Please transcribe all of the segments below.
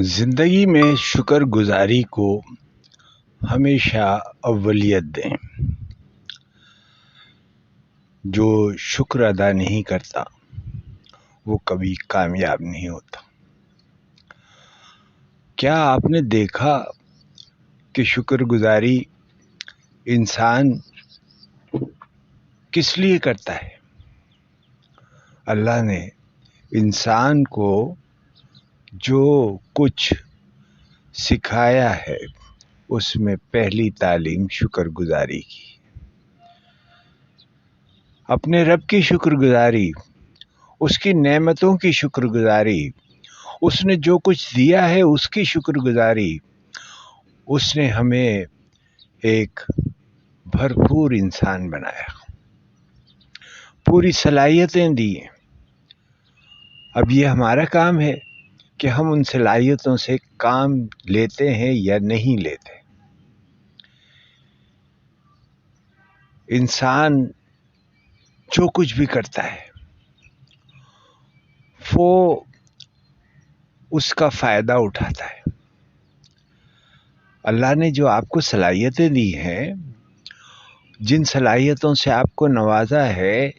زندگی میں شکر گزاری کو ہمیشہ اولویت دیں۔ جو شکر ادا نہیں کرتا وہ کبھی کامیاب نہیں ہوتا۔ کیا آپ نے دیکھا کہ شکر گزاری انسان کس لیے کرتا ہے؟ اللہ نے انسان کو جو کچھ سکھایا ہے اس میں پہلی تعلیم شکر گزاری کی۔ اپنے رب کی شکر گزاری، اس کی نعمتوں کی شکر گزاری، اس نے جو کچھ دیا ہے اس کی شکر گزاری۔ اس نے ہمیں ایک بھرپور انسان بنایا، پوری صلاحیتیں دی۔ اب یہ ہمارا کام ہے کہ ہم ان صلاحیتوں سے کام لیتے ہیں یا نہیں لیتے۔ انسان جو کچھ بھی کرتا ہے وہ اس کا فائدہ اٹھاتا ہے۔ اللہ نے جو آپ کو صلاحیتیں دی ہیں، جن صلاحیتوں سے آپ کو نوازا ہے،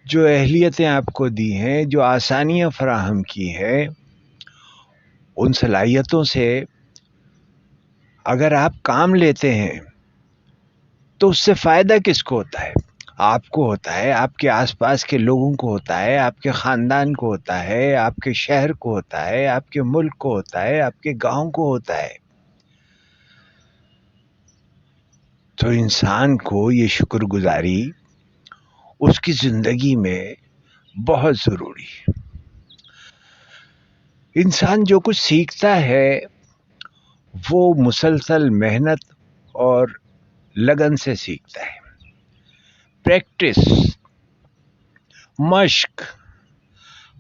جو اہلیتیں آپ کو دی ہیں، جو آسانیاں فراہم کی ہیں، ان صلاحیتوں سے اگر آپ کام لیتے ہیں تو اس سے فائدہ کس کو ہوتا ہے؟ آپ کو ہوتا ہے، آپ کے آس پاس کے لوگوں کو ہوتا ہے، آپ کے خاندان کو ہوتا ہے، آپ کے شہر کو ہوتا ہے، آپ کے ملک کو ہوتا ہے، آپ کے گاؤں کو ہوتا ہے۔ تو انسان کو یہ شکر گزاری اس کی زندگی میں بہت ضروری ہے۔ انسان جو کچھ سیکھتا ہے وہ مسلسل محنت اور لگن سے سیکھتا ہے۔ پریکٹس، مشق۔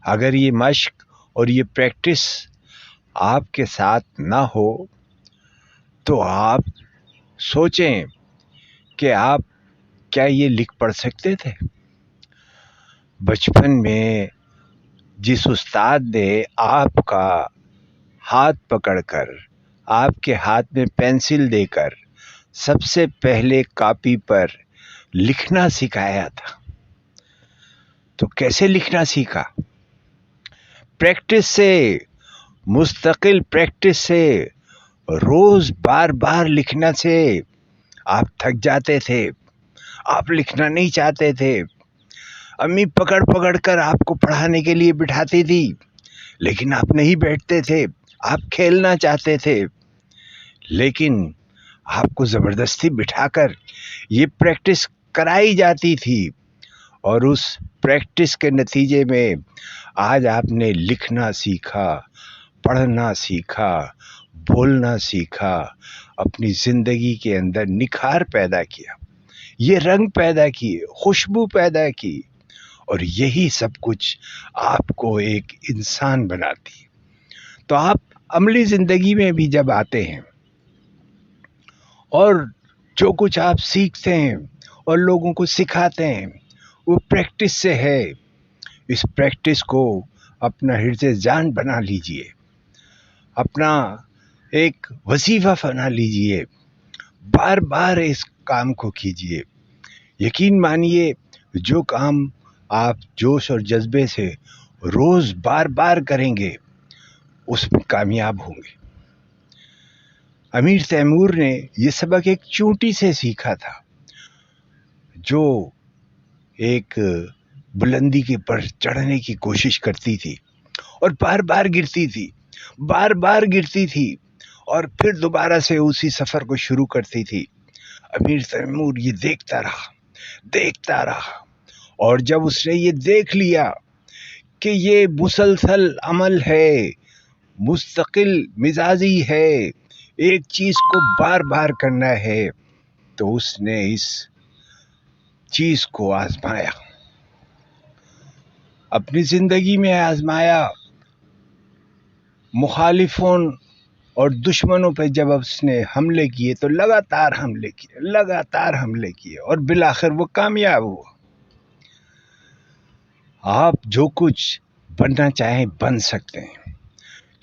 اگر یہ مشق اور یہ پریکٹس آپ کے ساتھ نہ ہو تو آپ سوچیں کہ آپ کیا یہ لکھ پڑھ سکتے تھے؟ بچپن میں جس استاد نے آپ کا ہاتھ پکڑ کر، آپ کے ہاتھ میں پینسل دے کر سب سے پہلے کاپی پر لکھنا سکھایا تھا، تو کیسے لکھنا سیکھا؟ پریکٹس سے، مستقل پریکٹس سے، روز بار بار لکھنا سے آپ تھک جاتے تھے، آپ لکھنا نہیں چاہتے تھے۔ امی پکڑ پکڑ کر آپ کو پڑھانے کے لیے بٹھاتی تھی لیکن آپ نہیں بیٹھتے تھے، آپ کھیلنا چاہتے تھے، لیکن آپ کو زبردستی بٹھا کر یہ پریکٹس کرائی جاتی تھی، اور اس پریکٹس کے نتیجے میں آج آپ نے لکھنا سیکھا، پڑھنا سیکھا، بولنا سیکھا، اپنی زندگی کے اندر نکھار پیدا کیا، یہ رنگ پیدا کیے، خوشبو پیدا کی، اور یہی سب کچھ آپ کو ایک انسان بناتی ہے۔ تو آپ عملی زندگی میں بھی جب آتے ہیں اور جو کچھ آپ سیکھتے ہیں اور لوگوں کو سکھاتے ہیں وہ پریکٹس سے ہے۔ اس پریکٹس کو اپنا حرز جان بنا لیجئے، اپنا ایک وظیفہ بنا لیجئے، بار بار اس کام کو کیجئے۔ یقین مانیے جو کام آپ جوش اور جذبے سے روز بار بار کریں گے اس میں کامیاب ہوں گے۔ امیر تیمور نے یہ سبق ایک چونٹی سے سیکھا تھا جو ایک بلندی کے پر چڑھنے کی کوشش کرتی تھی اور بار بار گرتی تھی، بار بار گرتی تھی، اور پھر دوبارہ سے اسی سفر کو شروع کرتی تھی۔ امیر تیمور یہ دیکھتا رہا، اور جب اس نے یہ دیکھ لیا کہ یہ مسلسل عمل ہے، مستقل مزاجی ہے، ایک چیز کو بار بار کرنا ہے، تو اس نے اس چیز کو آزمایا، اپنی زندگی میں آزمایا۔ مخالفوں اور دشمنوں پہ جب اس نے حملے کیے تو لگاتار حملے کیے اور بالآخر وہ کامیاب ہوا۔ آپ جو کچھ بننا چاہیں بن سکتے ہیں،